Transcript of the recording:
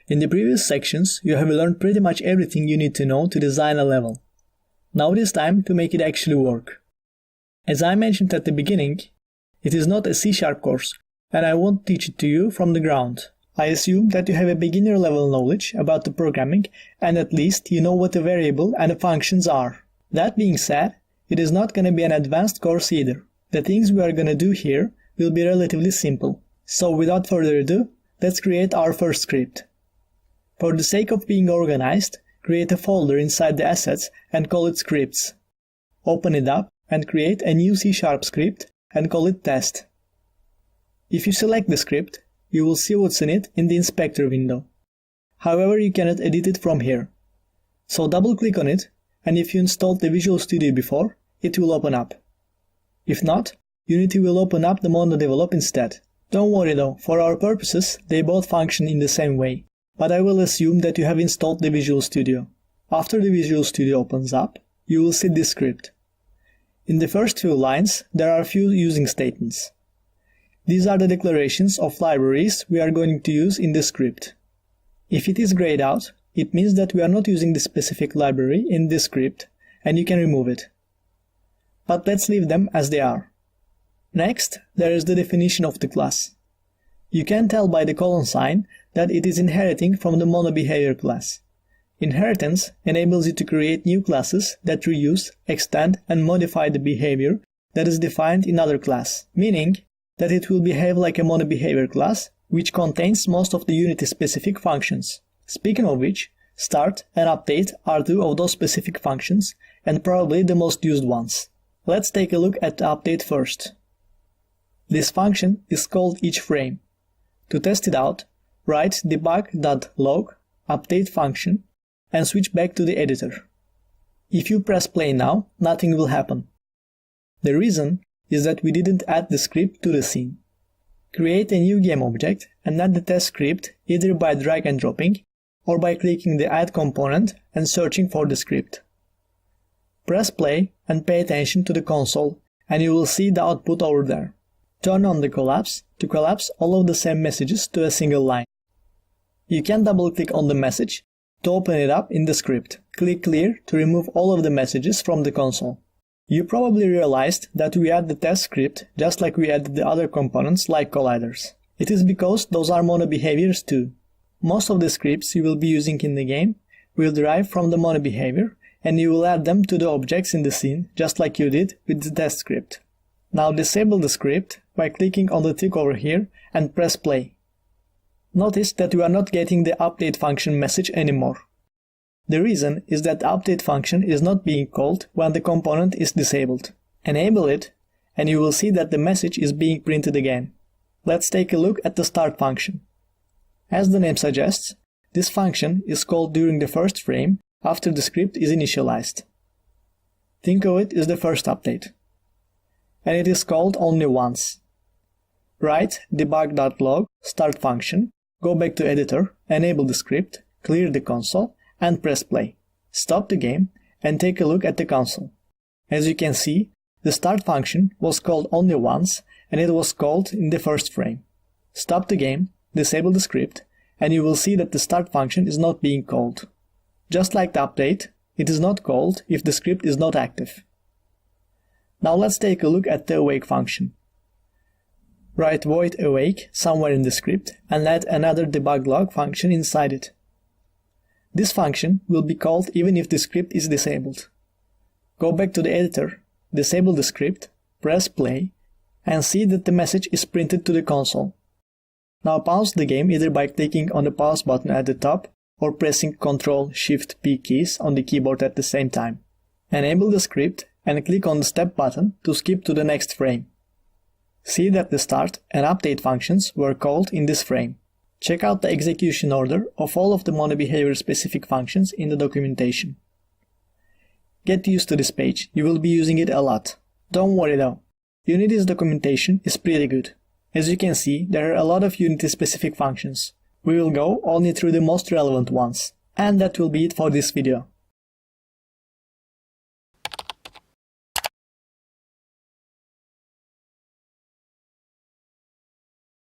In the previous sections, you have learned pretty much everything you need to know to design a level. Now it is time to make it actually work. As I mentioned at the beginning, it is not a C# course, and I won't teach it to you from the ground. I assume that you have a beginner level knowledge about the programming and at least you know what a variable and the functions are. That being said, it is not going to be an advanced course either. The things we are going to do here will be relatively simple. So without further ado, let's create our first script. For the sake of being organized, create a folder inside the assets and call it scripts. Open it up and create a new C# script and call it test. If you select the script, you will see what's in it in the inspector window. However, you cannot edit it from here. So double click on it, and if you installed the Visual Studio before, it will open up. If not, Unity will open up the MongoDevelop instead. Don't worry though, for our purposes, they both function in the same way. But I will assume that you have installed the Visual Studio. After the Visual Studio opens up, you will see this script. In the first few lines, there are a few using statements. These are the declarations of libraries we are going to use in the script. If it is grayed out, it means that we are not using the specific library in this script, and you can remove it. But let's leave them as they are. Next, there is the definition of the class. You can tell by the colon sign that it is inheriting from the MonoBehavior class. Inheritance enables you to create new classes that reuse, extend, and modify the behavior that is defined in other class, meaning that it will behave like a MonoBehavior class, which contains most of the Unity-specific functions. Speaking of which, start and update are two of those specific functions, and probably the most used ones. Let's take a look at the update first. This function is called each frame. To test it out, write debug.log update function and switch back to the editor. If you press play now, nothing will happen. The reason is that we didn't add the script to the scene. Create a new game object and add the test script either by drag and dropping or by clicking the add component and searching for the script. Press play and pay attention to the console and you will see the output over there. Turn on the collapse to collapse all of the same messages to a single line. You can double click on the message to open it up in the script. Click clear to remove all of the messages from the console. You probably realized that we add the test script just like we added the other components like colliders. It is because those are MonoBehaviors too. Most of the scripts you will be using in the game will derive from the MonoBehavior and you will add them to the objects in the scene just like you did with the test script. Now disable the script by clicking on the tick over here and press play. Notice that you are not getting the update function message anymore. The reason is that the update function is not being called when the component is disabled. Enable it, and you will see that the message is being printed again. Let's take a look at the start function. As the name suggests, this function is called during the first frame after the script is initialized. Think of it as the first update. And it is called only once. Write debug.log start function, go back to editor, enable the script, clear the console, and press play. Stop the game and take a look at the console. As you can see, the start function was called only once and it was called in the first frame. Stop the game, disable the script, and you will see that the start function is not being called. Just like the update, it is not called if the script is not active. Now let's take a look at the awake function. Write void awake somewhere in the script and add another debug.log function inside it. This function will be called even if the script is disabled. Go back to the editor, disable the script, press play, and see that the message is printed to the console. Now pause the game either by clicking on the pause button at the top or pressing Ctrl-Shift-P keys on the keyboard at the same time. Enable the script and click on the step button to skip to the next frame. See that the start and update functions were called in this frame. Check out the execution order of all of the MonoBehavior specific functions in the documentation. Get used to this page, you will be using it a lot. Don't worry though, Unity's documentation is pretty good. As you can see, there are a lot of Unity specific functions. We will go only through the most relevant ones. And that will be it for this video.